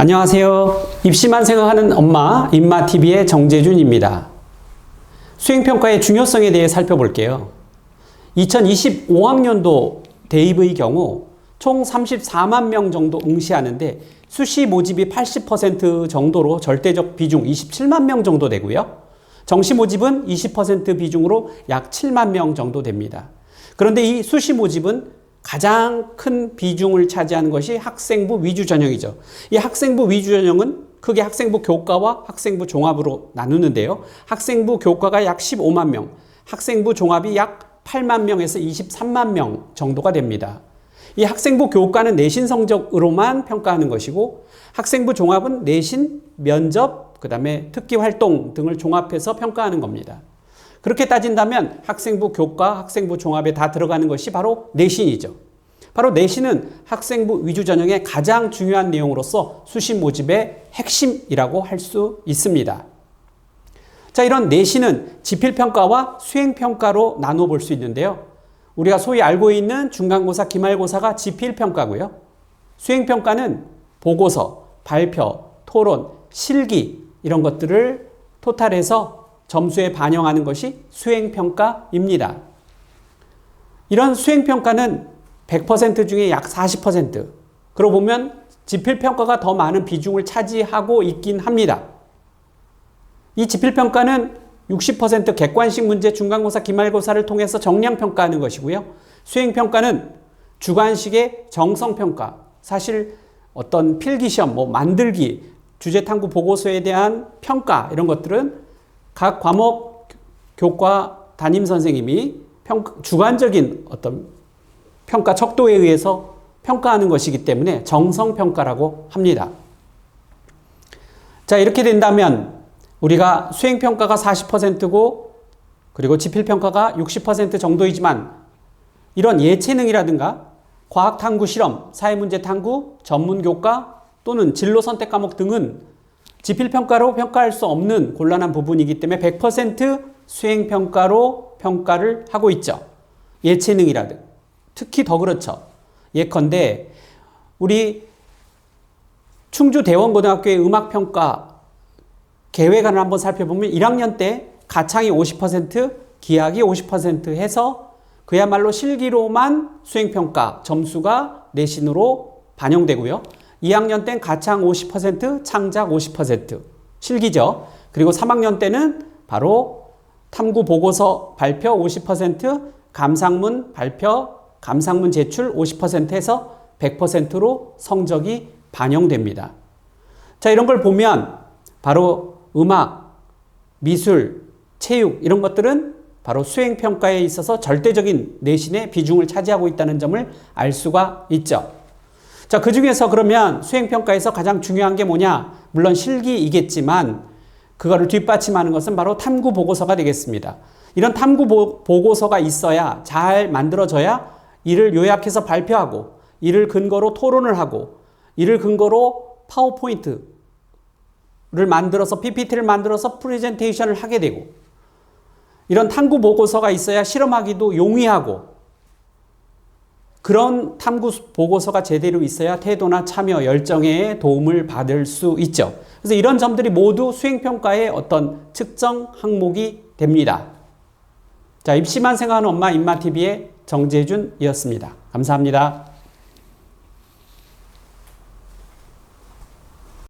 안녕하세요. 입시만 생각하는 엄마 임마TV의 정재준입니다. 수행평가의 중요성에 대해 살펴볼게요. 2025학년도 대입의 경우 총 34만 명 정도 응시하는데 수시 모집이 80% 정도로 절대적 비중 27만 명 정도 되고요. 정시 모집은 20% 비중으로 약 7만 명 정도 됩니다. 그런데 이 수시 모집은 가장 큰 비중을 차지하는 것이 학생부 위주 전형이죠. 이 학생부 위주 전형은 크게 학생부 교과와 학생부 종합으로 나누는데요. 학생부 교과가 약 15만 명, 학생부 종합이 약 8만 명에서 23만 명 정도가 됩니다. 이 학생부 교과는 내신 성적으로만 평가하는 것이고 학생부 종합은 내신, 면접, 그 다음에 특기 활동 등을 종합해서 평가하는 겁니다. 그렇게 따진다면 학생부 교과, 학생부 종합에 다 들어가는 것이 바로 내신이죠. 바로 내신은 학생부 위주 전형의 가장 중요한 내용으로서 수시 모집의 핵심이라고 할 수 있습니다. 자, 이런 내신은 지필평가와 수행평가로 나눠 볼 수 있는데요. 우리가 소위 알고 있는 중간고사, 기말고사가 지필평가고요. 수행평가는 보고서, 발표, 토론, 실기 이런 것들을 토탈해서 점수에 반영하는 것이 수행평가입니다. 이런 수행평가는 100% 중에 약 40%. 그러고 보면 지필평가가 더 많은 비중을 차지하고 있긴 합니다. 이 지필평가는 60% 객관식 문제, 중간고사, 기말고사를 통해서 정량평가하는 것이고요. 수행평가는 주관식의 정성평가. 사실 어떤 필기시험, 만들기, 주제탐구 보고서에 대한 평가 이런 것들은 각 과목 교과 담임선생님이 주관적인 어떤 평가 척도에 의해서 평가하는 것이기 때문에 정성평가라고 합니다. 자, 이렇게 된다면 우리가 수행평가가 40%고 그리고 지필평가가 60% 정도이지만 이런 예체능이라든가 과학탐구 실험, 사회문제탐구, 전문교과 또는 진로선택 과목 등은 지필평가로 평가할 수 없는 곤란한 부분이기 때문에 100% 수행평가로 평가를 하고 있죠. 예체능이라든 특히 더 그렇죠. 예컨대 우리 충주대원고등학교의 음악평가 계획안을 한번 살펴보면 1학년 때 가창이 50%, 기하기 50% 해서 그야말로 실기로만 수행평가 점수가 내신으로 반영되고요. 2학년 때는 가창 50%, 창작 50%, 실기죠. 그리고 3학년 때는 바로 탐구 보고서 발표 50%, 감상문 발표, 감상문 제출 50% 해서 100%로 성적이 반영됩니다. 자, 이런 걸 보면 바로 음악, 미술, 체육 이런 것들은 바로 수행평가에 있어서 절대적인 내신의 비중을 차지하고 있다는 점을 알 수가 있죠. 자, 그 중에서 그러면 수행평가에서 가장 중요한 게 뭐냐? 물론 실기이겠지만 그거를 뒷받침하는 것은 바로 탐구보고서가 되겠습니다. 이런 탐구보고서가 있어야 잘 만들어져야 이를 요약해서 발표하고 이를 근거로 토론을 하고 이를 근거로 파워포인트를 만들어서 PPT를 만들어서 프레젠테이션을 하게 되고 이런 탐구보고서가 있어야 실험하기도 용이하고 그런 탐구 보고서가 제대로 있어야 태도나 참여, 열정에 도움을 받을 수 있죠. 그래서 이런 점들이 모두 수행평가의 어떤 측정 항목이 됩니다. 자, 입시만 생각하는 엄마 임마TV의 정재준이었습니다. 감사합니다.